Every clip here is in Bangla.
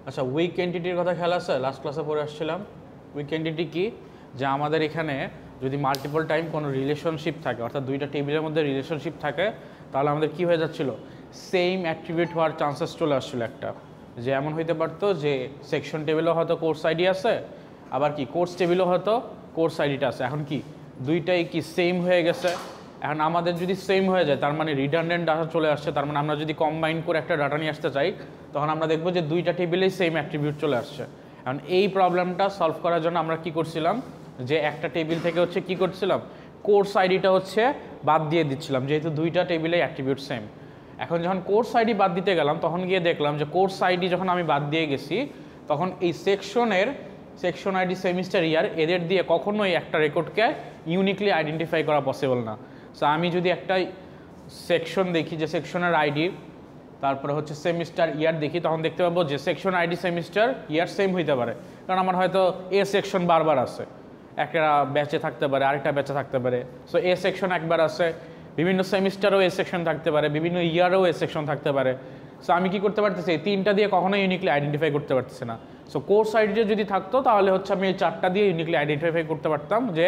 আচ্ছা, উইক এন্টিটির কথা খেয়াল আছে? লাস্ট ক্লাসে পড়ে আসছিলাম। উইক এন্টিটি কি? যে আমাদের এখানে যদি মাল্টিপল টাইম কোনো রিলেশনশিপ থাকে, অর্থাৎ দুইটা টেবিলের মধ্যে রিলেশনশিপ থাকে, তাহলে আমাদের কি হয়ে যাচ্ছিল, সেম অ্যাট্রিবিউট হওয়ার চান্সেস চলে আসছিল একটা। যে এমন হইতে পারতো যে সেকশন টেবিলও হয়তো কোর্স আইডি আছে, আবার কি কোর্স টেবিলও হয়তো কোর্স আইডিটা আছে। এখন কি দুইটাই কি সেম হয়ে গেছে? এখন আমাদের যদি সেম হয়ে যায় তার মানে রিডান্ডেন্ট ডাটা চলে আসছে। তার মানে আমরা যদি কম্বাইন করে একটা ডাটা নিয়ে আসতে চাই, তখন আমরা দেখবো যে দুইটা টেবিলেই সেম অ্যাট্রিবিউট চলে আসছে। এখন এই প্রবলেমটা সলভ করার জন্য আমরা কি করছিলাম, যে একটা টেবিল থেকে হচ্ছে কি করছিলাম, কোর্স আইডিটা হচ্ছে বাদ দিয়ে দিচ্ছিলাম, যেহেতু দুইটা টেবিলেই অ্যাট্রিবিউট সেম। এখন যখন কোর্স আইডি বাদ দিতে গেলাম, তখন গিয়ে দেখলাম যে কোর্স আইডি যখন আমি বাদ দিয়ে গেছি, তখন এই সেকশন আইডি, সেমিস্টার ইয়ার, এদের দিয়ে কখনোই একটা রেকর্ডকে ইউনিকলি আইডেন্টিফাই করা পসিবল না। সো আমি যদি একটা সেকশন দেখি, যে সেকশনের আইডি, তারপরে হচ্ছে সেমিস্টার ইয়ার দেখি, তখন দেখতে পাবো যে সেকশন আইডি সেমিস্টার ইয়ার সেম হইতে পারে। কারণ আমার হয়তো এ সেকশন বারবার আছে, একটা ব্যাচে থাকতে পারে, আরেকটা ব্যাচে থাকতে পারে। সো এ সেকশন একবার আছে, বিভিন্ন সেমিস্টারও এ সেকশন থাকতে পারে, বিভিন্ন ইয়ারেও এ সেকশন থাকতে পারে। সো আমি কি করতে পারতেছি, এই তিনটা দিয়ে কখনোই ইউনিকলি আইডেন্টিফাই করতে পারতেছি না। সো কোর্স আইডিটা যদি থাকতো, তাহলে হচ্ছে আমি এই চারটা দিয়ে ইউনিকলি আইডেন্টিফাই করতে পারতাম যে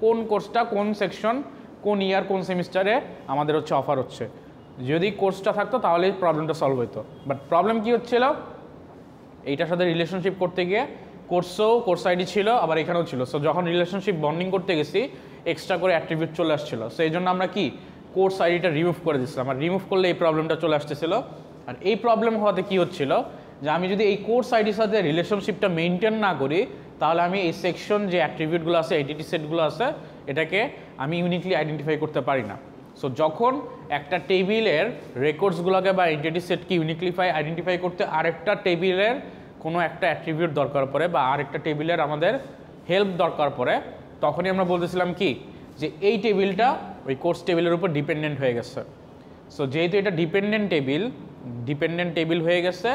কোন কোর্সটা, কোন সেকশন, কোন ইয়ার, কোন সেমিস্টারে আমাদের হচ্ছে অফার হচ্ছে। যদি কোর্সটা থাকতো তাহলে প্রবলেমটা সলভ হতো। বাট প্রবলেম কি হচ্ছিল, এইটার সাথে রিলেশনশিপ করতে গিয়ে কোর্স আইডি ছিল, আবার এখানেও ছিল। সো যখন রিলেশনশিপ বন্ডিং করতে গেছি, এক্সট্রা করে অ্যাট্রিবিউট চলে আসছিল। সো এই জন্য আমরা কি কোর্স আইডিটা রিমুভ করে দিচ্ছিলাম। আর রিমুভ করলে এই প্রবলেমটা চলে আসতেছিল। আর এই প্রবলেম হওয়াতে কি হচ্ছিল, যে আমি যদি এই কোর্স আইডির সাথে রিলেশনশিপটা মেনটেন না করি, তাহলে আমি এই সেকশন যে অ্যাট্রিবিউটগুলো আছে, এন্টিটি সেটগুলো আছে, এটাকে আমি ইউনিকলি আইডেন্টিফাই করতে পারি না। সো যখন একটা টেবিলের রেকর্ডসগুলোকে বা এন্টিটি সেটকে ইউনিকলি আইডেন্টিফাই করতে আরেকটা টেবিলের কোনো একটা অ্যাট্রিবিউট দরকার পড়ে, বা আরেকটা টেবিলের আমাদের হেল্প দরকার পড়ে, তখনই আমরা বলতেছিলাম কি, যে এই টেবিলটা ওই কোর্স টেবিলের উপর ডিপেন্ডেন্ট হয়ে গেছে। সো যেহেতু এটা ডিপেন্ডেন্ট টেবিল হয়ে গেছে,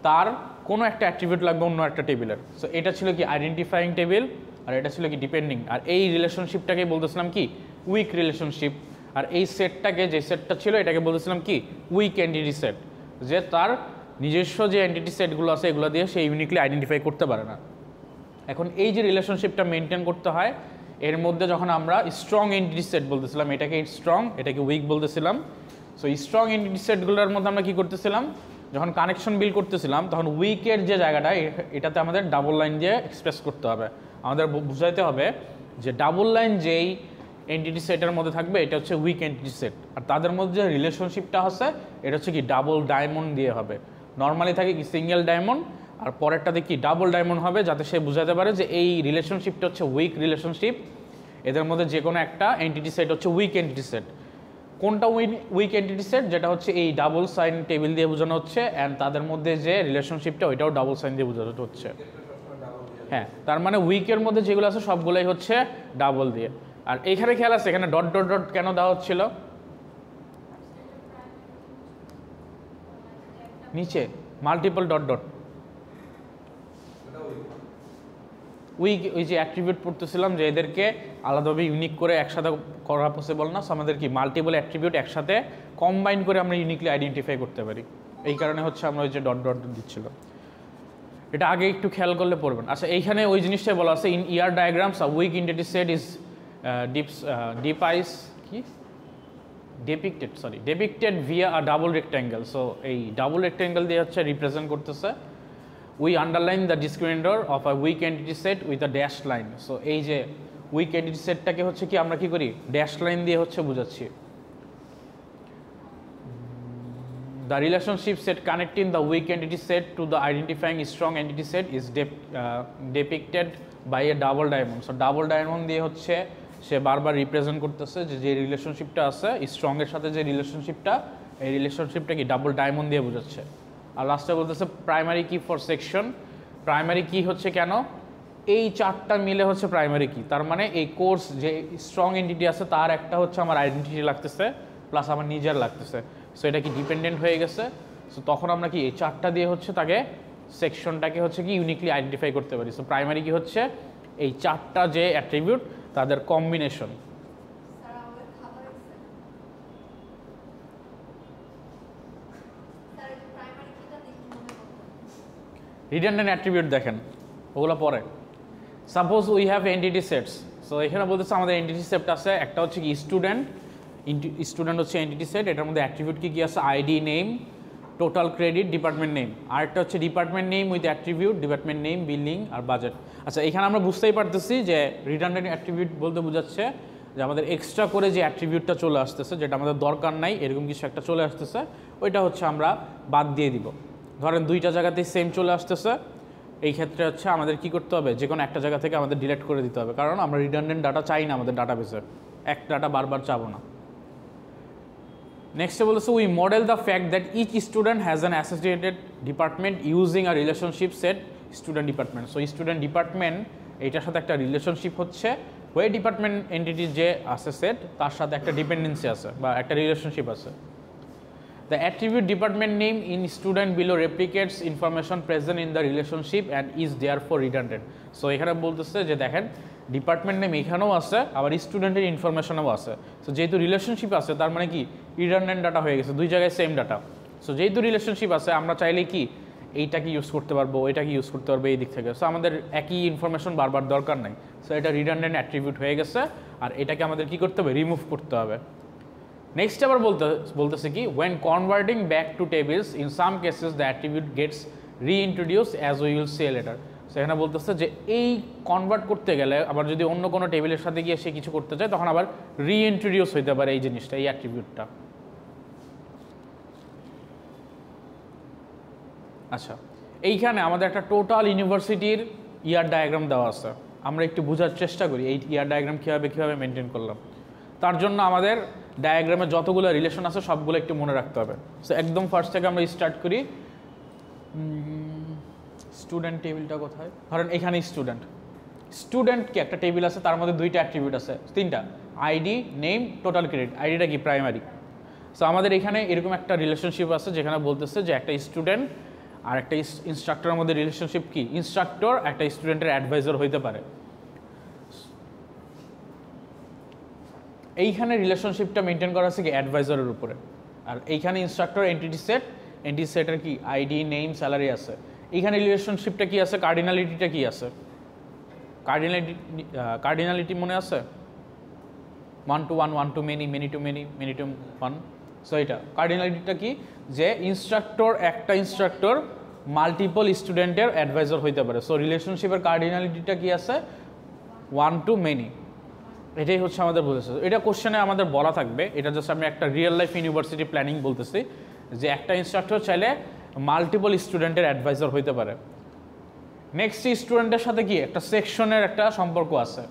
তার কোনো একটা অ্যাট্রিবিউট লাগবে অন্য একটা টেবিলের। সো এটা ছিল কি আইডেন্টিফাইং টেবিল, আর এটা ছিল কি ডিপেন্ডিং। আর এই রিলেশনশিপটাকে বলতেছিলাম কি উইক রিলেশনশিপ। আর এই সেটটাকে, যে সেটটা ছিল, এটাকে বলতেছিলাম কি উইক এন্টিটি সেট, যে তার নিজস্ব যে এন্টিটি সেটগুলো আছে, এগুলো দিয়ে সে ইউনিকলি আইডেন্টিফাই করতে পারে না। এখন এই যে রিলেশনশিপটা মেনটেন করতে হয়, এর মধ্যে যখন আমরা স্ট্রং এন্টিটি সেট বলতেছিলাম, এটাকে স্ট্রং, এটাকে উইক বলতেছিলাম। সো স্ট্রং এন্টিটি সেটগুলোর মধ্যে আমরা কী করতেছিলাম, যখন কানেকশন বিল্ড করতেছিলাম, তখন উইকের যে জায়গাটা, এটাতে আমাদের ডাবল লাইন দিয়ে এক্সপ্রেস করতে হবে। আমাদের বুঝাইতে হবে যে ডাবল লাইন যেই এন্টিটি সেটের মধ্যে থাকবে, এটা হচ্ছে উইক এন্টিটি সেট। আর তাদের মধ্যে যে রিলেশনশিপটা আছে, এটা হচ্ছে কি ডাবল ডায়মন্ড দিয়ে হবে। নর্মালি থাকে কি সিঙ্গেল ডায়মন্ড, আর পরেরটাতে কি ডাবল ডায়মন্ড হবে, যাতে সে বুঝাতে পারে যে এই রিলেশনশিপটা হচ্ছে উইক রিলেশনশিপ। এদের মধ্যে যে কোনো একটা এন্টিটি সেট হচ্ছে উইক এন্টিটি সেট। কোনটা উইক এন্টিটি সেট, যেটা হচ্ছে এই ডাবল সাইন টেবিল দিয়ে বোঝানো হচ্ছে, অ্যান্ড তাদের মধ্যে যে রিলেশনশিপটা, ওইটাও ডাবল সাইন দিয়ে বোঝানো হচ্ছে। হ্যাঁ, তার মানে উইকের মধ্যে যেগুলো আছে সবগুলোই হচ্ছে ডাবল দিয়ে। আর এইখানে খেয়াল আছে, এখানে ডট ডট ডট কেন দেওয়া হচ্ছিল নিচে, মাল্টিপল ডট ডট। উইক ওই যে অ্যাট্রিবিউট পড়তেছিলাম, যে এদেরকে আলাদাভাবে ইউনিক করে একসাথে করা পসিবল না। সো আমাদের কি মাল্টিপল অ্যাট্রিবিউট একসাথে কম্বাইন করে আমরা ইউনিকলি আইডেন্টিফাই করতে পারি। এই কারণে হচ্ছে আমরা ওই যে ডট ডট দিচ্ছিল। এটা আগে একটু খেয়াল করলে পড়বেন। আচ্ছা, এইখানে ওই জিনিসটাই বলা আছে, in ER diagrams a weak entity set is depicted via a double rectangle. So এই ডাবল রেক্ট্যাঙ্গেল দিয়ে হচ্ছে রিপ্রেজেন্ট করতেছে। We underline the discriminator of a weak entity set with a dash line. So এই যে উইক এন্টিটি সেটটাকে হচ্ছে কি আমরা কি করি, ড্যাশ লাইন দিয়ে হচ্ছে বোঝাচ্ছি। The relationship set connecting the weak entity set to the identifying strong entity set is depicted by a double diamond. So double diamond দিয়ে হচ্ছে সে বারবার রিপ্রেজেন্ট করতেছে যে রিলেশনশিপটা আছে স্ট্রং এর সাথে, যে রিলেশনশিপটা, এই রিলেশনশিপটা কি ডাবল ডায়মন্ড দিয়ে বোঝাচ্ছে। আর লাস্টে বলতেছে প্রাইমারি কি ফর সেকশন। প্রাইমারি কি হচ্ছে কেন, এই চারটা মিলে হচ্ছে প্রাইমারি কি। তার মানে এই কোর্স যে স্ট্রং এন্টিটি আছে, তার একটা হচ্ছে আমার আইডেন্টিটি লাগতেছে, প্লাস আমার নিজের লাগতেছে। সো এটা কি ডিপেন্ডেন্ট হয়ে গেছে। সো তখন আমরা কি এই চারটা দিয়ে হচ্ছে তাকে সেকশনটাকে হচ্ছে কি ইউনিকলি আইডেন্টিফাই করতে পারি। সো প্রাইমারি কি হচ্ছে এই চারটা যে অ্যাট্রিবিউট, তাদের কম্বিনেশন। রিডান্ডেন্ট অ্যাট্রিবিউট দেখেন, ওগুলো পরে। Suppose we have entity sets, so এখানে বলতেছে আমাদের এন্টিটি সেট আছে, একটা হচ্ছে কি স্টুডেন্ট, স্টুডেন্ট হচ্ছে এন্টিটি সেট, এটার মধ্যে অ্যাট্রিবিউট কি আছে, ID, name, total credit, department name. আরেকটা হচ্ছে department name with attribute, department name, building আর বাজেট। আচ্ছা, এখানে আমরা বুঝতেই পারতেছি যে রিডান্ডেন্ট অ্যাট্রিবিউট বলতে বোঝাচ্ছে যে আমাদের এক্সট্রা করে যে অ্যাট্রিবিউটটা চলে আসতেছে, যেটা আমাদের দরকার নাই এরকম কিছু একটা চলে আসতেছে, ওইটা হচ্ছে আমরা বাদ দিয়ে দিব। ধরেন দুইটা জায়গাতেই সেম চলে আসতেছে, এই ক্ষেত্রে হচ্ছে আমাদের কি করতে হবে, যে কোনো একটা জায়গা থেকে আমাদের ডিলিট করে দিতে হবে, কারণ আমরা রিডান্ডেন্ট ডাটা চাই না আমাদের ডাটাবেসে, এক ডাটা বারবার চাবো না। নেক্সটে বলতেছে we model the fact that each student has an associated department using a relationship set student department. So student department এইটার সাথে একটা রিলেশনশিপ হচ্ছে, ওই ডিপার্টমেন্ট এন্টিটি যে আছে সেট তার সাথে একটা ডিপেন্ডেন্সি আছে বা একটা রিলেশনশিপ আছে। The attribute department name in student below replicates information present in the relationship and is therefore redundant. So এখানে বলতেছে যে দেখেন ডিপার্টমেন্ট নেম এখানেও আছে, আবার স্টুডেন্টের ইনফরমেশনও আছে। সো যেহেতু রিলেশনশিপ আছে তার মানে কি রিডান্ডেন্ট ডাটা হয়ে গেছে, দুই জায়গায় সেম ডাটা। সো যেহেতু রিলেশনশিপ আছে আমরা চাইলে কি এইটাকে ইউজ করতে পারবো, ওইটাকে ইউজ করতে পারবো এই দিক থেকে। সো আমাদের একই ইনফরমেশন বারবার দরকার নাই। সো এটা রিডান্ডেন্ট অ্যাট্রিবিউট হয়ে গেছে, আর এটাকে আমাদের কি করতে হবে, রিমুভ করতে হবে। নেক্সট আবার বলতেছে কি when converting back to tables in some cases the attribute gets reintroduced as we will see later. So এখানে বলতেছে যে এই কনভার্ট করতে গেলে আবার যদি অন্য কোনো টেবিলের সাথে গিয়ে সে কিছু করতে চায় তখন আবার রিইন্ট্রোডিউস হইতে পারে এই জিনিসটা, এই অ্যাট্রিবিউটটা। আচ্ছা, এইখানে আমাদের একটা টোটাল ইউনিভার্সিটির ইয়ার ডায়াগ্রাম দেওয়া আছে, আমরা একটু বোঝার চেষ্টা করি এই ইয়ার ডায়াগ্রাম কীভাবে মেনটেন করলাম। তার জন্য আমাদের ডায়াগ্রামে যতগুলো রিলেশন আছে সবগুলো একটু মনে রাখতে হবে। সো একদম ফার্স্ট থেকে আমরা স্টার্ট করি, স্টুডেন্ট টেবিলটা কোথায়, ধরেন এখানে স্টুডেন্ট কি একটা টেবিল আছে, তার মধ্যে দুইটা অ্যাট্রিবিউট আছে, তিনটা, আইডি, নেম, টোটাল ক্রেডিট। আইডিটা কি প্রাইমারি। সো আমাদের এখানে এরকম একটা রিলেশনশিপ আছে যেখানে বলতেছে যে একটা স্টুডেন্ট আর একটা ইনস্ট্রাক্টরের মধ্যে রিলেশনশিপ কি, ইনস্ট্রাক্টর একটা স্টুডেন্টের অ্যাডভাইজার হইতে পারে। এইখানে রিলেশনশিপটা মেনটেন করা আছে কি অ্যাডভাইজারের উপরে, আর এইখানে ইনস্ট্রাক্টর এন্টিটি সেটের কি আইডি, নেম, স্যালারি আছে। এইখানে রিলেশনশিপটা কি আছে, কার্ডিনালিটিটা কি আছে, কার্ডিনালিটি মনে আছে, 1 to 1, 1 to many, many to many, many to 1। So এটা কার্ডিনালিটিটা কি, যে একটা ইনস্ট্রাক্টর মাল্টিপল স্টুডেন্টের অ্যাডভাইজার হইতে পারে। সো রিলেশনশিপের কার্ডিনালিটিটা কি আছে, 1 to many। এটাই হচ্ছে আমাদের বলেছে, এটা কোশ্চেনে আমাদের বলা থাকবে, এটা জাস্ট আমি একটা রিয়েল লাইফ ইউনিভার্সিটি প্ল্যানিং বলতেছি যে একটা ইনস্ট্রাক্টর চাইলে মাল্টিপল স্টুডেন্টের অ্যাডভাইজার হইতে পারে। নেক্সট স্টুডেন্টের সাথে কি একটা সেকশনের একটা সম্পর্ক আছে,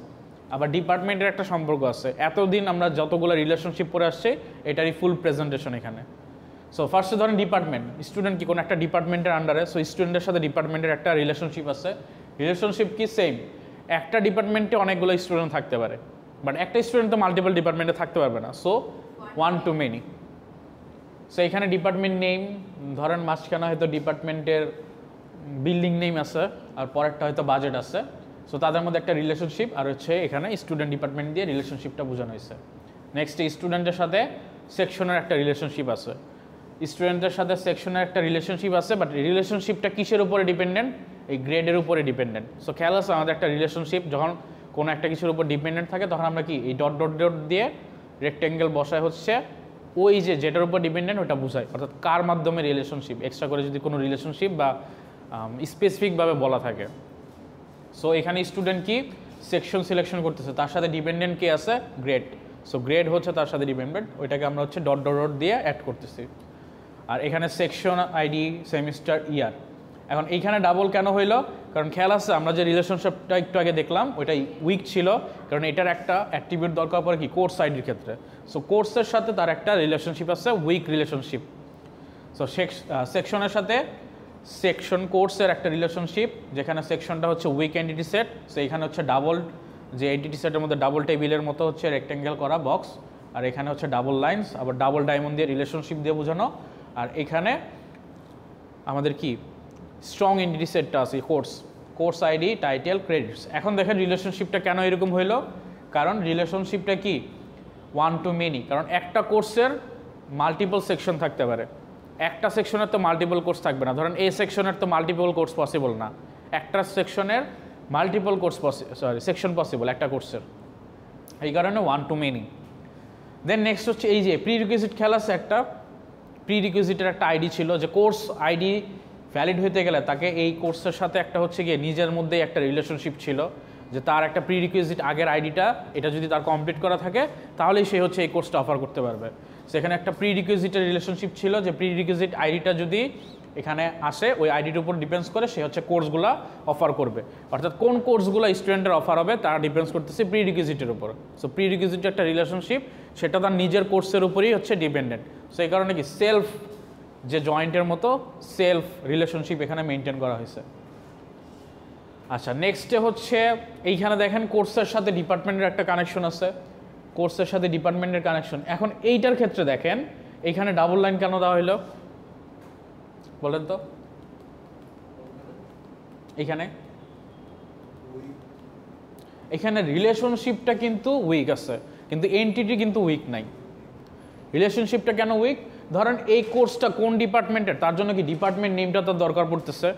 আবার ডিপার্টমেন্টের একটা সম্পর্ক আছে। এতদিন আমরা যতগুলো রিলেশনশিপ পড়ে আসছি এটারই ফুল প্রেজেন্টেশন এখানে। সো ফার্স্টে ধরেন ডিপার্টমেন্ট, স্টুডেন্ট কি কোনো একটা ডিপার্টমেন্টের আন্ডারে, সো স্টুডেন্টের সাথে ডিপার্টমেন্টের একটা রিলেশনশিপ আছে। রিলেশনশিপ কি সেম, একটা ডিপার্টমেন্টে অনেকগুলো স্টুডেন্ট থাকতে পারে, বাট একটা স্টুডেন্ট তো মাল্টিপল ডিপার্টমেন্টে থাকতে পারবে না। So 1 to many। সো এখানে ডিপার্টমেন্ট নেম, ধরেন মাঝখানে হয়তো ডিপার্টমেন্টের বিল্ডিং নেম আছে আর পরেরটা হয়তো বাজেট আছে। সো তাদের মধ্যে একটা রিলেশনশিপ, আর হচ্ছে এখানে স্টুডেন্ট ডিপার্টমেন্ট দিয়ে রিলেশনশিপটা বোঝানো হয়েছে। নেক্সট স্টুডেন্টের সাথে সেকশনের একটা রিলেশনশিপ আছে, স্টুডেন্টের সাথে সেকশনের একটা রিলেশনশিপ আছে, বাট রিলেশনশিপটা কিসের উপরে ডিপেন্ডেন্ট, এই গ্রেডের উপরে ডিপেন্ডেন্ট। সো খেয়াল আছে আমাদের একটা রিলেশনশিপ যখন কোনো একটা কিছুর উপর ডিপেন্ডেন্ট থাকে তখন আমরা কি এই ডট ডট ডট দিয়ে রেক্টেঙ্গেল বসায় হচ্ছে ওই যেটার উপর ডিপেন্ডেন্ট ওটা বোঝায়, অর্থাৎ কার মাধ্যমে রিলেশনশিপ, এক্সট্রা করে যদি কোনো রিলেশনশিপ বা স্পেসিফিকভাবে বলা থাকে। সো এখানে স্টুডেন্ট কি সেকশন সিলেকশন করতেছে, তার সাথে ডিপেন্ডেন্ট কে আছে, গ্রেড। সো গ্রেড হচ্ছে তার সাথে ডিপেন্ডেন্ট, ওইটাকে আমরা হচ্ছে ডট ডট ডট দিয়ে অ্যাড করতেছি। আর এখানে সেকশন আইডি, সেমিস্টার, ইয়ার। এখন এইখানে ডাবল কেন হইলো, কারণ খেয়াল আছে আমরা যে রিলেশনশিপটা একটু আগে দেখলাম ওইটাই উইক ছিল, কারণ এটার একটা অ্যাট্রিবিউট দরকার পড়ে কি কোর্স আইডির ক্ষেত্রে। সো কোর্সের সাথে তার একটা রিলেশনশিপ আছে, উইক রিলেশনশিপ। সো সেকশনের সাথে সেকশন কোর্সের একটা রিলেশনশিপ, যেখানে সেকশনটা হচ্ছে উইক এন্টিটি সেট। সো এখানে হচ্ছে ডাবল, যে এন্টিটি সেটের মধ্যে ডাবল টেবিলের মতো হচ্ছে রেক্টেঙ্গেল করা বক্স, আর এখানে হচ্ছে ডাবল লাইন্স, আবার ডাবল ডায়মন্ড দিয়ে রিলেশনশিপ দিয়ে বোঝানো। আর এখানে আমাদের কি স্ট্রং এন্টিটি সেটটা আছে, কোর্স আইডি, টাইটেল, ক্রেডিটস। এখন দেখেন রিলেশনশিপটা কেন এরকম হইলো, কারণ রিলেশনশিপটা কি 1 to many, কারণ একটা কোর্সের মাল্টিপল সেকশন থাকতে পারে। একটা সেকশনের তো মাল্টিপল কোর্স থাকবে না, ধরেন এ সেকশনের তো মাল্টিপল কোর্স পসিবল না, একটা সেকশনের মাল্টিপল কোর্স সেকশন পসিবল একটা কোর্সের, এই কারণে 1 to many। দেন নেক্সট হচ্ছে এই যে প্রি রিকুইজিট খেলা আছে একটা, প্রি রিকুইজিটের একটা আইডি ছিল যে কোর্স আইডি ভ্যালিড হতে গেলে তাকে এই কোর্সের সাথে একটা হচ্ছে গিয়ে নিজের মধ্যেই একটা রিলেশনশিপ ছিল, যে তার একটা প্রি রিকুইজিট আগের আইডিটা এটা যদি তার কমপ্লিট করা থাকে তাহলেই সে হচ্ছে এই কোর্সটা অফার করতে পারবে। সেখানে একটা প্রি রিকুইজিটের রিলেশনশিপ ছিল যে প্রি রিকুইজিট আইডিটা যদি এখানে আসে ওই আইডির উপর ডিপেন্ডস করে সে হচ্ছে কোর্সগুলো অফার করবে, অর্থাৎ কোন কোর্সগুলো স্টুডেন্টের অফার হবে তারা ডিপেন্ডস করতেছে প্রি রিকুইজিটের উপর। সো প্রি রিকুইজিটের একটা রিলেশনশিপ সেটা তার নিজের কোর্সের উপরেই হচ্ছে ডিপেন্ডেন্ট। সো এই কারণে কি সেলফ যে জয়েন্টের মতো সেলফ রিলেশনশিপ এখানে মেনটেন করা হয়েছে। আচ্ছা নেক্সটে হচ্ছে এইখানে দেখেন কোর্সের সাথে ডিপার্টমেন্টের একটা কানেকশন আছে, কোর্সের সাথে ডিপার্টমেন্টের কানেকশন। এখন এইটার ক্ষেত্রে দেখেন এইখানে ডাবল লাইন কেন দেওয়া হলো বলেন তো? এখানে রিলেশনশিপটা কিন্তু উইক আছে কিন্তু এন্টিটি কিন্তু উইক নাই। রিলেশনশিপটা কেন উইক? ধরেন এই কোর্সটা কোন ডিপার্টমেন্টের তার জন্য কি ডিপার্টমেন্ট নেমটা তার দরকার পড়তেছে,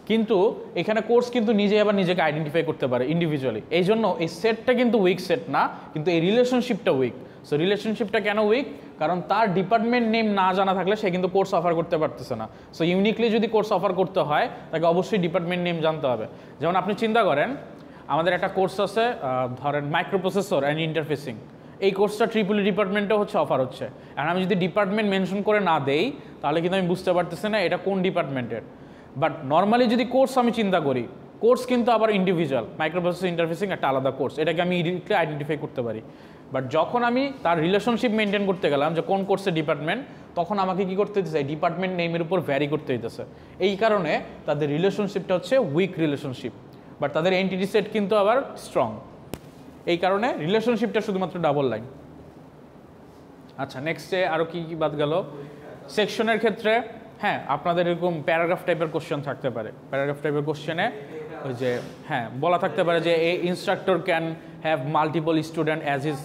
কিন্তু এখানে কোর্স কিন্তু নিজে আবার নিজেকে আইডেন্টিফাই করতে পারে ইন্ডিভিজুয়ালি, এই জন্য এই সেটটা কিন্তু উইক সেট না, কিন্তু এই রিলেশনশিপটা উইক। সো রিলেশনশিপটা কেন উইক? কারণ তার ডিপার্টমেন্ট নেম না জানা থাকলে সে কিন্তু কোর্স অফার করতে পারতেছে না। সো ইউনিকলি যদি কোর্স অফার করতে হয় তাকে অবশ্যই ডিপার্টমেন্ট নেম জানতে হবে। যেমন আপনি চিন্তা করেন আমাদের একটা কোর্স আছে ধরেন মাইক্রোপ্রসেসর অ্যান্ড ইন্টারফেসিং, এই কোর্সটা ট্রিপল ডিপার্টমেন্টে হচ্ছে অফার হচ্ছে, আর আমি যদি ডিপার্টমেন্ট মেনশন করে না দেই তাহলে কিন্তু আমি বুঝতে পারতেছি না এটা কোন ডিপার্টমেন্টের। বাট নর্মালি যদি কোর্স আমি চিন্তা করি, কোর্স কিন্তু আবার ইন্ডিভিজুয়াল, মাইক্রোপ্রসেসর ইন্টারফেসিং একটা আলাদা কোর্স, এটাকে আমি ইডিরেক্টলি আইডেন্টিফাই করতে পারি। বাট যখন আমি তার রিলেশনশিপ মেনটেন করতে গেলাম যে কোন কোর্সের ডিপার্টমেন্ট, তখন আমাকে কি করতে হইতেছে ডিপার্টমেন্ট নেমের উপর ভ্যারি করতে হইতেছে, এই কারণে তাদের রিলেশনশিপটা হচ্ছে উইক রিলেশনশিপ, বাট তাদের এন্টিটি সেট কিন্তু আবার স্ট্রং, এই কারণে রিলেশনশিপটা শুধুমাত্র ডাবল লাইন। আচ্ছা নেক্সটে আরও কি কি বাদ গেল? সেকশনের ক্ষেত্রে হ্যাঁ আপনাদের এরকম প্যারাগ্রাফ টাইপের কোশ্চেন থাকতে পারে, প্যারাগ্রাফ টাইপের কোশ্চেনে ওই যে হ্যাঁ বলা থাকতে পারে যে a instructor can have multiple student as is.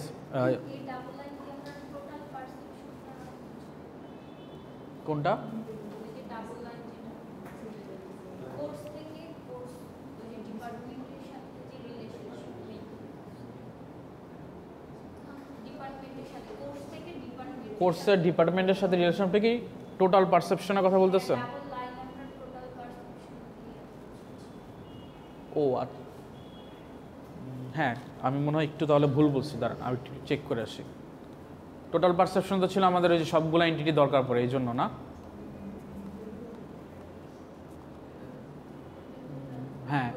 কোনটা? কোর্সের ডিপার্টমেন্টের সাথে রিলেশনটা কি টোটাল পারসেপশনের কথা বলতেছেন? ও আচ্ছা হ্যাঁ আমি মনে হয় একটু তাহলে ভুল বলছি, দাঁড়ান আমি একটু চেক করে আসি। টোটাল পারসেপশন তো ছিল আমাদের ওই যে সবগুলো এন্টিটি দরকার পড়ে এই জন্য না? হ্যাঁ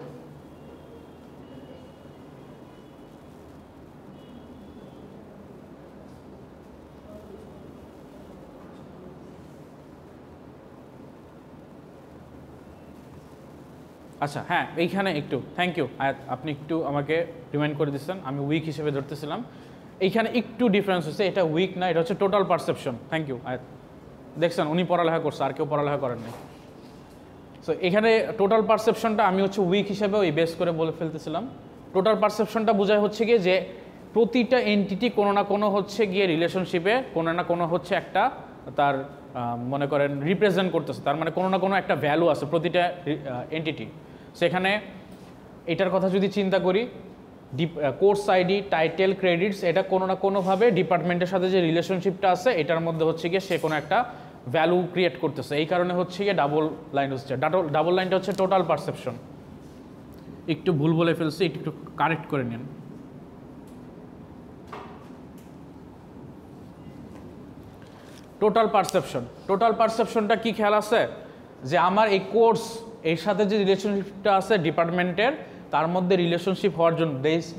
আচ্ছা হ্যাঁ এইখানে একটু থ্যাংক ইউ আয়াত, আপনি একটু আমাকে রিমাইন্ড করে দিচ্ছেন, আমি উইক হিসেবে ধরতেছিলাম। এইখানে একটু ডিফারেন্স হচ্ছে, এটা উইক না, এটা হচ্ছে টোটাল পারসেপশন। থ্যাংক ইউ আয়াত, দেখছেন উনি পড়ালেখা করছে আর কেউ পড়ালেখা করেন নাই। সো এখানে টোটাল পারসেপশনটা আমি হচ্ছে উইক হিসেবে ওই বেস করে বলে ফেলতেছিলাম। টোটাল পারসেপশনটা বোঝায় হচ্ছে গিয়ে যে প্রতিটা এন্টিটি কোনো না কোনো হচ্ছে গিয়ে রিলেশনশিপে কোনো না কোনো হচ্ছে একটা তার মনে করেন রিপ্রেজেন্ট করতেছে, তার মানে কোনো না কোনো একটা ভ্যালু আছে প্রতিটা এন্টিটি। সেখানে এটার কথা যদি চিন্তা করি কোর্স আইডি, টাইটেল, ক্রেডিটস, এটা কোনো না কোনোভাবে ডিপার্টমেন্টের সাথে যে রিলেশনশিপটা আছে এটার মধ্যে হচ্ছে গিয়ে সে কোনো একটা ভ্যালু ক্রিয়েট করতেছে, এই কারণে হচ্ছে গিয়ে ডাবল লাইন হচ্ছে। ডাবল লাইনটা হচ্ছে টোটাল পারসেপশন। একটু ভুল বলে ফেলছি, একটু কারেক্ট করে নিন। টোটাল পারসেপশনটা কি খেয়াল আছে যে আমার এই কোর্স এর সাথে যে রিলেশনশিপটা আছে ডিপার্টমেন্টের, তার মধ্যে রিলেশনশিপ হওয়ার জন্য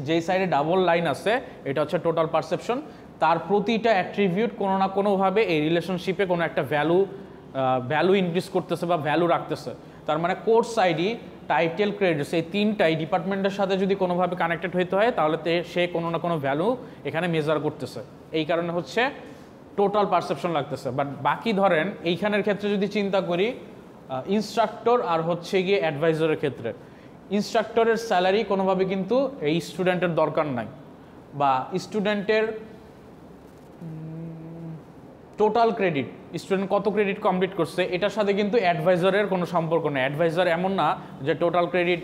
যেই সাইডে ডাবল লাইন আছে এটা হচ্ছে টোটাল পারসেপশন। তার প্রতিটা অ্যাট্রিবিউট কোনো না কোনোভাবে এই রিলেশনশিপে কোনো একটা ভ্যালু ইনক্রিজ করতেছে বা ভ্যালু রাখতেছে। তার মানে কোর্স আইডি, টাইটেল, ক্রেডিটস এই তিনটাই ডিপার্টমেন্টের সাথে যদি কোনোভাবে কানেক্টেড হইতে হয় তাহলে সে কোনো না কোনো ভ্যালু এখানে মেজার করতেছে, এই কারণে হচ্ছে টোটাল পারসেপশন লাগতেছে। বাট বাকি ধরেন এইখানের ক্ষেত্রে যদি চিন্তা করি ইনস্ট্রাক্টর আর হচ্ছে গিয়ে অ্যাডভাইজারের ক্ষেত্রে, ইনস্ট্রাক্টরের স্যালারি কোনোভাবে কিন্তু এই স্টুডেন্টের দরকার নাই, বা স্টুডেন্টের টোটাল ক্রেডিট স্টুডেন্ট কত ক্রেডিট কমপ্লিট করছে এটার সাথে কিন্তু অ্যাডভাইজারের কোনো সম্পর্ক নেই। অ্যাডভাইজার এমন না যে টোটাল ক্রেডিট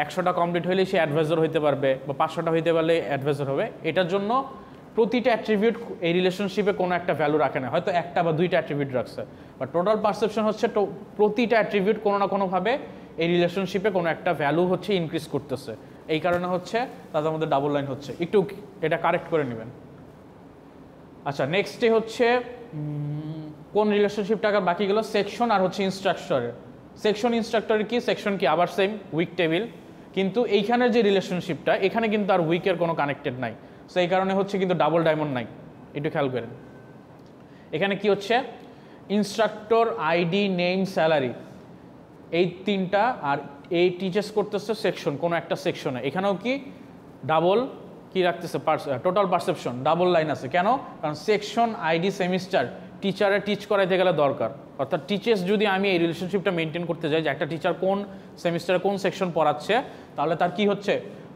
100টা কমপ্লিট হলেই সে অ্যাডভাইজার হইতে পারবে বা 500টা হইতে পারলে অ্যাডভাইজার হবে। এটার জন্য প্রতিটা অ্যাট্রিবিউট এই রিলেশনশিপে কোনো একটা ভ্যালু রাখে না, হয়তো একটা বা দুইটা অ্যাট্রিবিউট রাখছে, বা টোটাল পারসেপশন হচ্ছে প্রতিটা অ্যাট্রিবিউট কোনো না কোনোভাবে এই রিলেশনশিপে কোনো একটা ভ্যালু হচ্ছে ইনক্রিজ করতেছে। এই কারণে হচ্ছে তাদের মধ্যে ডাবল লাইন হচ্ছে। একটু এটা কারেক্ট করে নেবেন। আচ্ছা, নেক্সটে হচ্ছে কোন রিলেশনশিপটা বাকি গেল? সেকশন আর হচ্ছে ইনস্ট্রাক্টরের। সেকশন ইনস্ট্রাক্টরের কি, সেকশন কি আবার সেম উইক টেবিল, কিন্তু এইখানের যে রিলেশনশিপটা এখানে কিন্তু আর উইকের কোনো কানেক্টেড নাই। সো এই কারণে হচ্ছে কিন্তু ডাবল ডায়মন্ড নাই। একটু খেয়াল করেন এখানে কি হচ্ছে, ইনস্ট্রাক্টর, আইডি, নেম, স্যালারি, এই তিনটা, আর এই টিচার্স করতেছে সেকশন, কোনো একটা সেকশনে। এখানেও কি ডাবল কি রাখতেছে, টোটাল পারসেপশন ডাবল লাইন আছে। কেন? কারণ সেকশন, আইডি, সেমিস্টার টিচারে টিচ করাইতে গেলে দরকার। অর্থাৎ টিচার্স যদি আমি এই রিলেশনশিপটা মেনটেন করতে যাই যে একটা টিচার কোন সেমিস্টারে কোন সেকশন পড়াচ্ছে, তাহলে তার কি হচ্ছে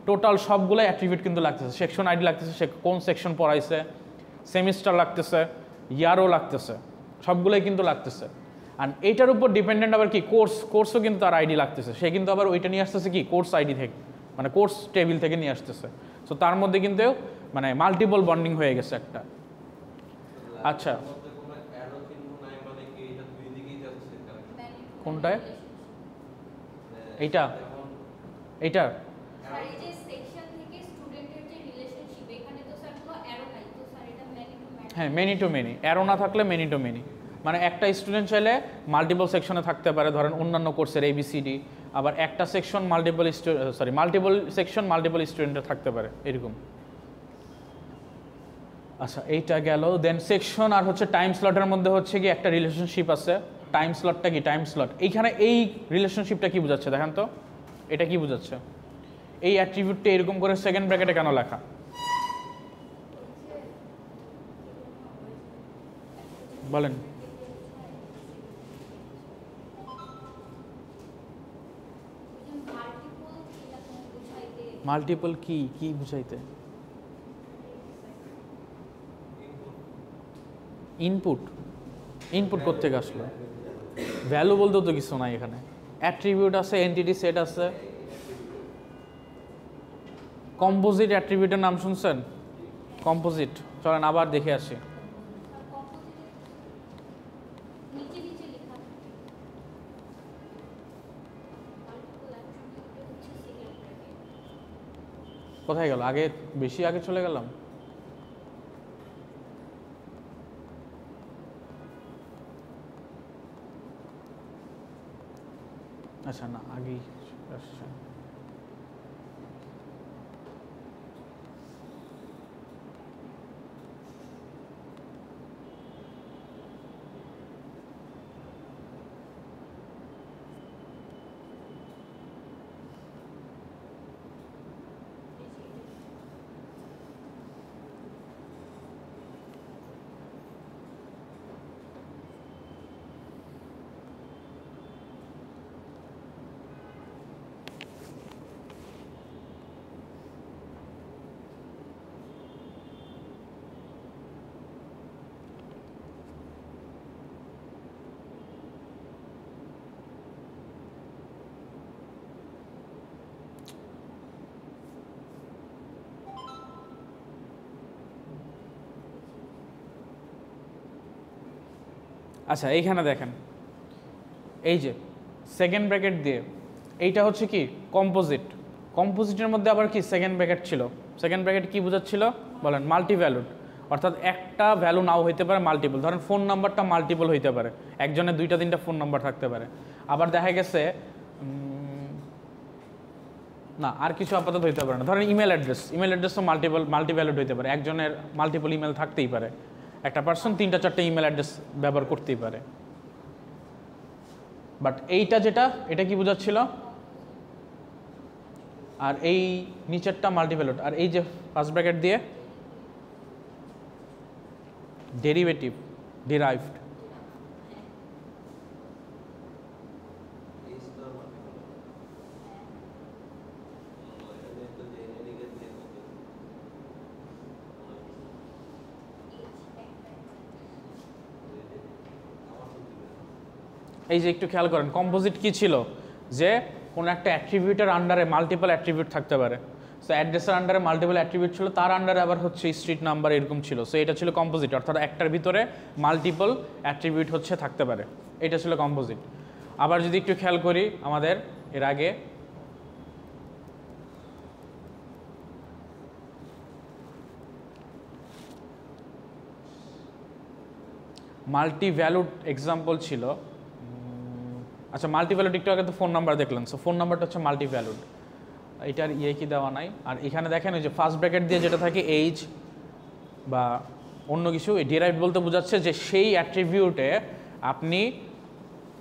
টোটাল সবগুলো অ্যাট্রিবিউট কিন্তু লাগতেছে। সেকশন আইডি লাগতেছে, সে কোন সেকশন পড়াইছে, সেমিস্টার লাগতেছে, ইয়ারও লাগতেছে, সবগুলোই কিন্তু লাগতেছে। আর এইটার উপর ডিপেন্ডেন্ট আবার কি কোর্সও কিন্তু তার আইডি লাগতেছে। সে কিন্তু আবার ওইটা নিয়ে আসতেছে কি কোর্স আইডি থেকে, মানে কোর্স টেবিল থেকে নিয়ে আসতেছে। সো তার মধ্যে কিন্তু মানে মাল্টিপল বন্ডিং হয়ে গেছে একটা। আচ্ছা, কোনটায়? এইটা এইটা হ্যাঁ, মেনি টু মেনি। অ্যারো না থাকলে মেনি টু মেনি, মানে একটা স্টুডেন্ট চাইলে মাল্টিপল সেকশনে থাকতে পারে, ধরেন অন্যান্য কোর্সের ABCD, আবার একটা সেকশন মাল্টিপল সেকশন মাল্টিপল স্টুডেন্টের থাকতে পারে, এরকম। আচ্ছা, এইটা গেল। দেন সেকশন আর হচ্ছে টাইম স্লটের মধ্যে হচ্ছে কি একটা রিলেশনশিপ আছে। টাইম স্লটটা কি? টাইম স্লট এইখানে এই রিলেশনশিপটা কি বোঝাচ্ছে দেখেন তো, এটা কি বোঝাচ্ছে? এই অ্যাট্রিবিউটটা এরকম করে সেকেন্ড ব্র্যাকেটে কেন লেখা? বলেন। মাল্টিপল কি কি বুঝাইতে? ইনপুট। ইনপুট কোত্থেকে আসলো? ভ্যালু বলতেও তো কিছু নাই এখানে। অ্যাট্রিবিউট আছে, এন্টিটি সেট আছে। কম্পোজিট অ্যাট্রিবিউটের নাম শুনছেন? কম্পোজিট, চলেন আবার দেখে আসি। কোথায় গেল? আগে বেশি আগে চলে গেলাম। আচ্ছা, না আগেই আসছে। আচ্ছা, এইখানে দেখেন, এই যে সেকেন্ড ব্র্যাকেট দিয়ে এইটা হচ্ছে কি কম্পোজিট। কম্পোজিটের মধ্যে আবার কি সেকেন্ড ব্র্যাকেট ছিল। সেকেন্ড ব্র্যাকেট কি বোঝাচ্ছিল বলেন? মাল্টি ভ্যালুড, অর্থাৎ একটা ভ্যালু নাও হইতে পারে, মাল্টিপল। ধরেন ফোন নাম্বারটা মাল্টিপল হইতে পারে, একজনের দুইটা তিনটা ফোন নাম্বার থাকতে পারে। আবার দেখা গেছে না আর কিছু আপাতত হইতে পারে না। ধরেন ইমেল অ্যাড্রেসও মাল্টি ভ্যালুড হইতে পারে, একজনের মাল্টিপল ইমেল থাকতেই পারে। একটা পার্সন 3টা 4টা ইমেল অ্যাড্রেস ব্যবহার করতেই পারে। বাট এইটা যেটা, এটা কি বোঝাচ্ছিল? আর এই নিচেরটা মাল্টিভ্যালুড, আর এই যে ফার্স্ট ব্র্যাকেট দিয়ে ডেরিভেটিভ, ডিরাইভড। এই যে একটু খেয়াল করেন কম্পোজিট কি ছিল, যে কোনো একটা অ্যাট্রিবিউটের আন্ডারে মাল্টিপল অ্যাট্রিবিউট থাকতে পারে। সো অ্যাড্রেসের আন্ডারে মাল্টিপল অ্যাট্রিবিউট ছিল, তার আন্ডারে আবার হচ্ছে স্ট্রিট নাম্বার এরকম ছিল। সো এটা ছিল কম্পোজিট, অর্থাৎ একটার ভিতরে মাল্টিপল অ্যাট্রিবিউট হচ্ছে থাকতে পারে, এটা ছিল কম্পোজিট। আবার যদি একটু খেয়াল করি আমাদের এর আগে মাল্টি ভ্যালুড এক্সাম্পল ছিল। আচ্ছা মাল্টি ভ্যালুড একটু আগে তো ফোন নাম্বার দেখলেন, সো ফোন নাম্বারটা হচ্ছে মাল্টি ভ্যালুড, এটার কি দেওয়া নাই। আর এখানে দেখেন ওই যে ফার্স্ট ব্র্যাকেট দিয়ে যেটা থাকে এইজ বা অন্য কিছু, ডিরাইভ বলতে বোঝাচ্ছে যে সেই অ্যাট্রিবিউটে আপনি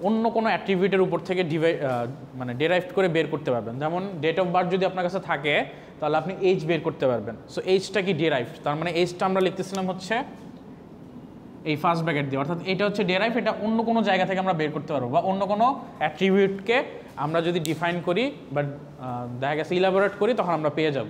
অন্য কোনো অ্যাট্রিবিউটের উপর থেকে মানে ডিরাইভ করে বের করতে পারবেন। যেমন ডেট অফ বার্থ যদি আপনার কাছে থাকে তাহলে আপনি এইজ বের করতে পারবেন। সো এইজটা কি ডিরাইভ, তার মানে এইজটা আমরা লিখতেছিলাম হচ্ছে এই ফার্স্ট ব্র্যাকেট দিয়ে, অর্থাৎ এটা হচ্ছে ডেরাইভ, এটা অন্য কোনো জায়গা থেকে আমরা বের করতে পারবো, বা অন্য কোনো অ্যাট্রিবিউটকে আমরা যদি ডিফাইন করি বা দেখা গেছে ইলাবোরেট করি তখন আমরা পেয়ে যাব।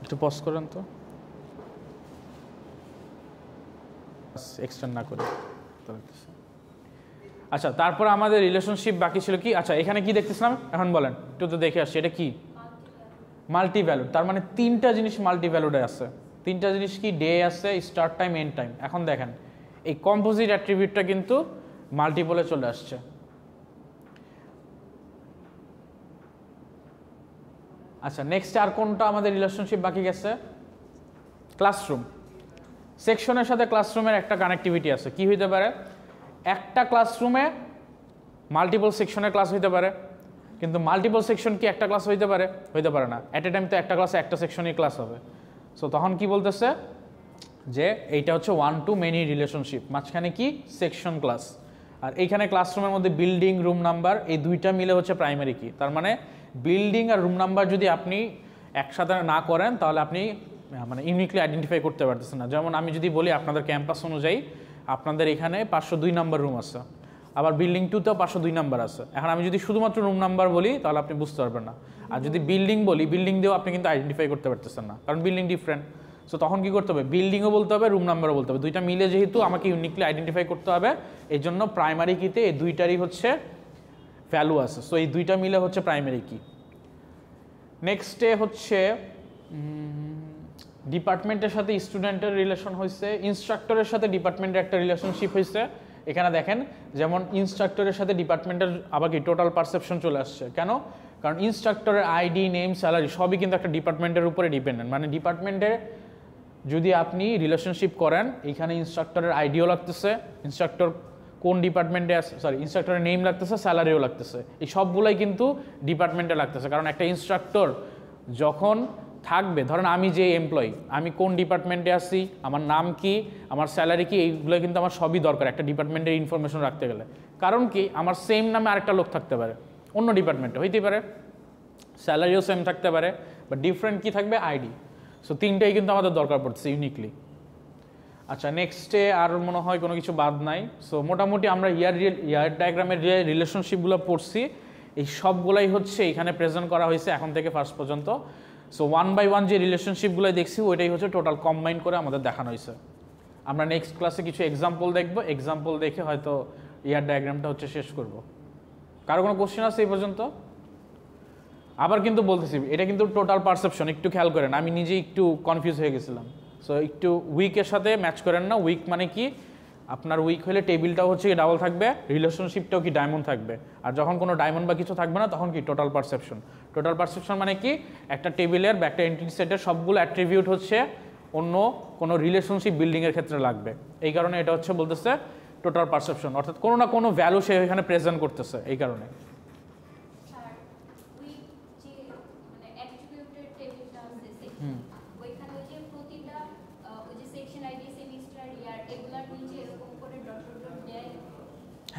একটু পজ করেন তো, এক্সটেন্ড না করে। আচ্ছা তারপর আমাদের রিলেশনশিপ বাকি ছিল কি, আচ্ছা এখানে কি দেখতেছিলাম এখন বলেন একটু তো দেখে আসছি, এটা কি মাল্টি ভ্যালুড, তার মানে তিনটা জিনিস মাল্টি ভ্যালুডে আছে। তিনটা জিনিস কি, ডে আছে, স্টার্ট টাইম, এন্ড টাইম। এখন দেখেন এই কম্পোজিট অ্যাট্রিবিউটটা কিন্তু মাল্টিপলে চলে আসছে। আচ্ছা নেক্সট আর কোনটা আমাদের রিলেশনশিপ বাকি গেছে, ক্লাসরুম। সেকশনের সাথে ক্লাসরুমের একটা কানেক্টিভিটি আছে, কি হইতে পারে, একটা ক্লাসরুমে মাল্টিপল সেকশনের ক্লাস হইতে পারে, কিন্তু মাল্টিপল সেকশন কি একটা ক্লাস হইতে পারে, হইতে পারে না। অ্যাট এ টাইম তো একটা ক্লাসে একটা সেকশনই ক্লাস হবে। সো তখন কি বলতেছে যে এইটা হচ্ছে ওয়ান টু মেনি রিলেশনশিপ, মাঝখানে কি সেকশন ক্লাস। আর এইখানে ক্লাসরুমের মধ্যে বিল্ডিং, রুম নাম্বার, এই দুইটা মিলে হচ্ছে প্রাইমারি কি। তার মানে বিল্ডিং আর রুম নাম্বার যদি আপনি একসাথে না করেন তাহলে আপনি মানে ইউনিকলি আইডেন্টিফাই করতে পারতেছেন না। যেমন আমি যদি বলি আপনাদের ক্যাম্পাস অনুযায়ী আপনাদের এখানে 502 নাম্বার রুম আছে, আবার বিল্ডিং 2তেও 502 নাম্বার আছে। এখন আমি যদি শুধুমাত্র রুম নাম্বার বলি তাহলে আপনি বুঝতে পারবেন না, আর যদি বিল্ডিং বলি, বিল্ডিং দিয়েও আপনি কিন্তু আইডেন্টিফাই করতে পারতেছেন না, কারণ বিল্ডিং ডিফারেন্ট। সো তখন কি করতে হবে, বিল্ডিংও বলতে হবে, রুম নাম্বারও বলতে হবে, দুইটা মিলে যেহেতু আমাকে ইউনিকলি আইডেন্টিফাই করতে হবে, এই জন্য প্রাইমারি কিতে এই দুইটারই হচ্ছে ভ্যালু আছে। সো এই দুইটা মিলে হচ্ছে প্রাইমারি কি। নেক্সটে হচ্ছে ডিপার্টমেন্টের সাথে স্টুডেন্টের রিলেশন হয়েছে, ইনস্ট্রাক্টরের সাথে ডিপার্টমেন্টের একটা রিলেশনশিপ হয়েছে। এখানে দেখেন যেমন ইনস্ট্রাক্টরের সাথে ডিপার্টমেন্টের আবার কি টোটাল পারসেপশন চলে আসছে, কেন, কারণ ইনস্ট্রাক্টরের আইডি, নেম, স্যালারি সবই কিন্তু একটা ডিপার্টমেন্টের উপরে ডিপেন্ডেন্ট। মানে ডিপার্টমেন্টের যদি আপনি রিলেশনশিপ করেন, এখানে ইনস্ট্রাক্টরের আইডিও লাগতেছে, ইনস্ট্রাক্টর কোন ডিপার্টমেন্টে আছে, সরি ইনস্ট্রাক্টরের নেম লাগতেছে, স্যালারিও লাগতেছে, এই সবগুলাই কিন্তু ডিপার্টমেন্টে লাগতেছে। কারণ একটা ইনস্ট্রাক্টর যখন থাকবে, ধরেন আমি যে এমপ্লয়ি, আমি কোন ডিপার্টমেন্টে আছি, আমার নাম কি, আমার স্যালারি কি, এইগুলো কিন্তু আমার সবই দরকার একটা ডিপার্টমেন্টের ইনফরমেশন রাখতে গেলে। কারণ কি, আমার সেম নামে আরেকটা লোক থাকতে পারে অন্য ডিপার্টমেন্টে, হইতে পারে স্যালারিও সেম থাকতে পারে, বা ডিফারেন্ট কি থাকবে, আইডি। সো তিনটাই কিন্তু আমাদের দরকার পড়ছে ইউনিকলি। আচ্ছা নেক্সটে আর মনে হয় কোনো কিছু বাদ নাই। সো মোটামুটি আমরা ইয়ার ডায়াগ্রামের যে রিলেশনশিপগুলো পড়ছি এই সবগুলাই হচ্ছে এখানে প্রেজেন্ট করা হয়েছে এখন থেকে ফার্স্ট পর্যন্ত। সো ওয়ান বাই ওয়ান যে রিলেশনশিপগুলো দেখছি ওইটাই হচ্ছে টোটাল কম্বাইন করে আমাদের দেখানো হয়েছে। আমরা নেক্সট ক্লাসে কিছু এক্সাম্পল দেখবো, এক্সাম্পল দেখে হয়তো ইয়ার ডায়াগ্রামটা হচ্ছে শেষ করব। কারো কোনো কোশ্চেন আছে এই পর্যন্ত? আবার কিন্তু বলতেছি এটা কিন্তু টোটাল পারসেপশন, একটু খেয়াল করেন, আমি নিজে একটু কনফিউজ হয়ে গেছিলাম। সো একটু উইকের সাথে ম্যাচ করেন না। উইক মানে কি, আপনার উইক হলে টেবিলটাও হচ্ছে কি ডাবল থাকবে, রিলেশনশিপটাও কি ডায়মন্ড থাকবে, আর যখন কোনো ডায়মন্ড বা কিছু থাকবে না তখন কি টোটাল পারসেপশন। টোটাল পারসেপশন মানে কি, একটা টেবিলের বা একটা এন্টিটি সেটের সবগুলো অ্যাট্রিবিউট হচ্ছে অন্য কোনো রিলেশনশিপ বিল্ডিংয়ের ক্ষেত্রে লাগবে, এই কারণে এটা হচ্ছে বলতেছে টোটাল পারসেপশন, অর্থাৎ কোনো না কোনো ভ্যালু সে এখানে প্রেজেন্ট করতেছে এই কারণে।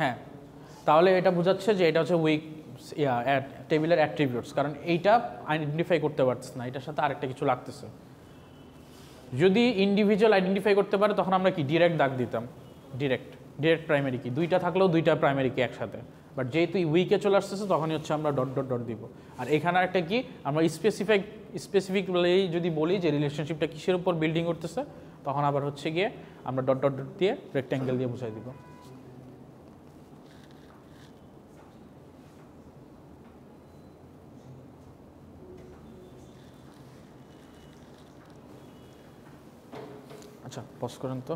হ্যাঁ, তাহলে এটা বোঝাচ্ছে যে এটা হচ্ছে উইক টেবিলের অ্যাট্রিবিউটস, কারণ এইটা আইডেন্টিফাই করতে পারছে না, এটার সাথে আরেকটা কিছু লাগতেছে। যদি ইন্ডিভিজুয়াল আইডেন্টিফাই করতে পারে তখন আমরা কি ডিরেক্ট দাগ দিতাম, ডিরেক্ট প্রাইমারি কি, দুইটা থাকলেও দুইটা প্রাইমারি কি একসাথে। বাট যেহেতু উইকে চলে আসতেছে তখনই হচ্ছে আমরা ডট ডট ডট দিব। আর এখানে একটা কি আমরা স্পেসিফিকলি যদি বলি যে রিলেশনশিপটা কিসের উপর বিল্ডিং করতেছে, তখন আবার হচ্ছে গিয়ে আমরা ডট ডট ডট দিয়ে রেক্ট্যাঙ্গেল দিয়ে বুঝাই দিব। আচ্ছা, পজ করেন তো।